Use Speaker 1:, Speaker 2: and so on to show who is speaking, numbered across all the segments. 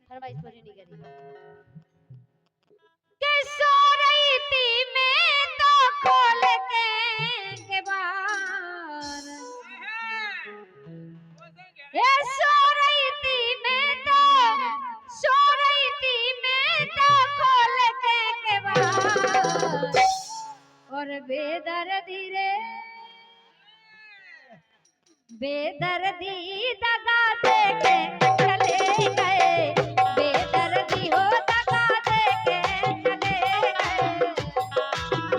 Speaker 1: फरमाइश पूरी नहीं करी के सो रही थी मैं तो खोल के बार ये सो रही थी मैं तो सो रही थी मैं तो खोल के बार और बेदर्दी रे बेदर्दी दगा दे के चले गए बेदर्दी हो दगा दे के चले गए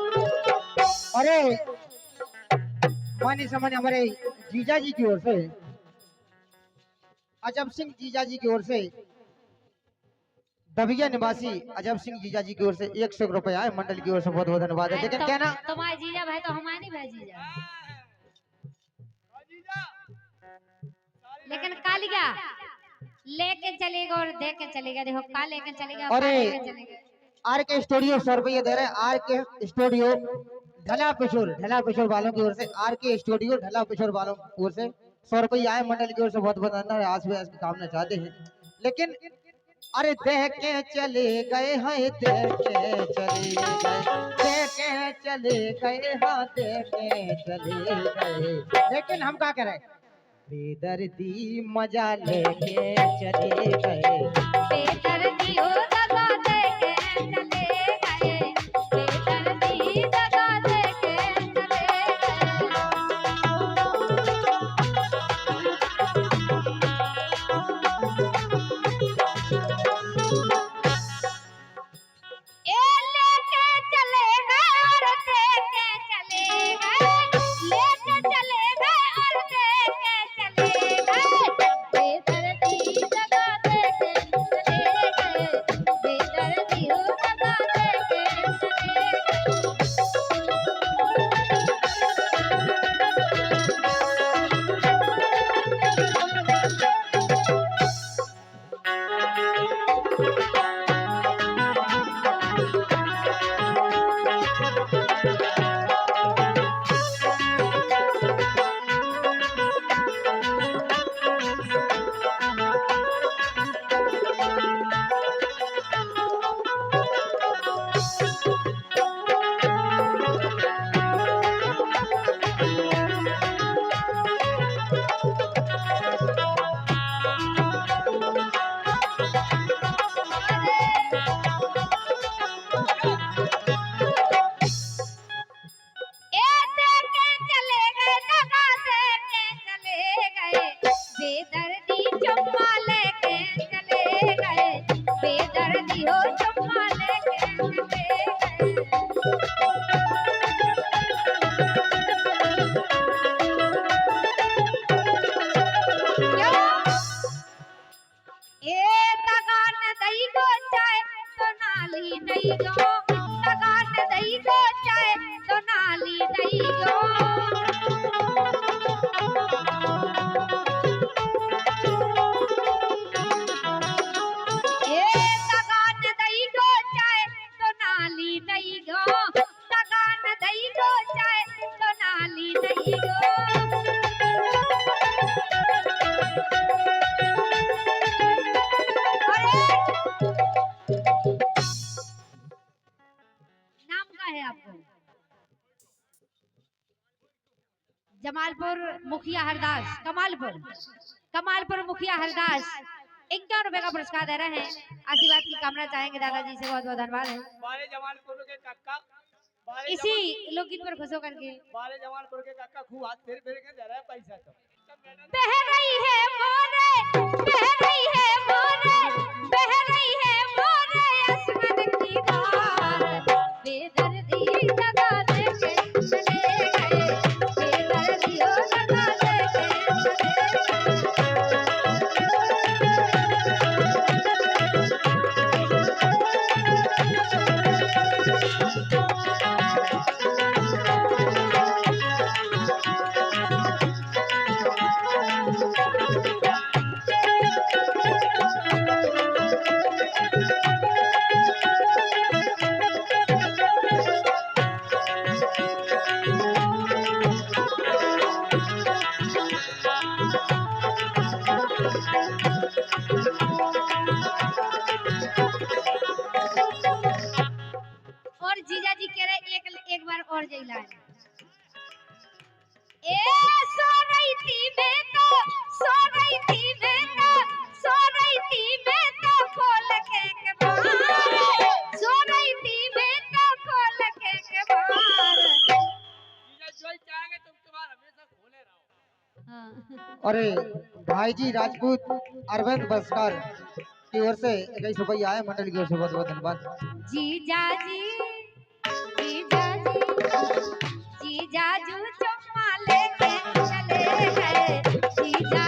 Speaker 2: अरे मानी समझ हमारे जीजा जी की ओर से अजब सिंह जीजा जी की ओर से दबिया निवासी अजब सिंह जीजा जी की ओर से 100 रुपया है मंडल की ओर से बहुत बहुत धन्यवाद है। लेकिन क्या ना
Speaker 1: तुम्हारे जीजा भाई तो हमारे नहीं भाई जीजा लेकिन कालिया लेके चलेगा और दे के चलेगा देखो का लेके चलेगा
Speaker 2: अरे आर के स्टूडियो 100 रुपये दे रहे हैं। आर के स्टूडियो ढला पिशोर वालों की ओर से आर के स्टूडियो ढला पिशोर वालों की ओर से 100 रुपये आए मंडल की ओर से बहुत बहुत धन्यवाद। आज भी इसकी कामना चाहते हैं लेकिन अरे देख के चले गए हैं देख के चले गए हाँ देख के चले गए लेकिन हम क्या करें बेदर्दी मजा लेके चले गए
Speaker 1: बेदर्दी हो दगा दे के चले गए बेदर्दी दगा दे के चले ए लेके चले गए और दे के चले गए लेके चले गए और दे के चले गए बेदर्दी दगा दे के चले गए बेदर्दी हो दगा दे के चले बेदर्दी चुम्मा लेके चले गए बेदर्दी हो चुम्मा लेके चले गए ए तगान दई गो चाय तो नाली नहीं गो तगान दई गो चाय तो नाली नहीं गो जमालपुर मुखिया हरदास कमालपुर मुखिया हरदास 51 रुपए का पुरस्कार दे रहे हैं। आशीर्वाद की कामना चाहेंगे दादाजी से, बहुत बहुत धन्यवाद है।
Speaker 3: बारे जमालपुर के काका
Speaker 1: इसी लोकगीत पर खुश होकर के
Speaker 3: बारे जमालपुर के काका खूब हाथ फेर फेर के दे रहा है पैसा तो
Speaker 1: बह रही है मोरे, बह रही है मोरे, बह रही है मोरे आसमान की धार। बेदर्दी लगा दे के चले गए, बेदर्दी लगा दे के और जीजा जी कह रहे एक बार और जइला है। ए सो रही थी मैं तो, सो रही थी मैं तो, सो रही थी मैं तो खोल के कबार। सो रही थी मैं तो खोल के कबार।
Speaker 3: जीजा जो चाहेंगे तुम तुम्हारा हमेशा खोले रहो।
Speaker 1: हाँ।
Speaker 2: अरे भाई जी राजपूत अरविंद बस्कर की ओर से 21 रुपया आए, मंडल की ओर से बहुत बहुत धन्यवाद।
Speaker 1: जीजा जी, जीजा जी, जीजा जू चुम्मा लेके चले गए, जीजा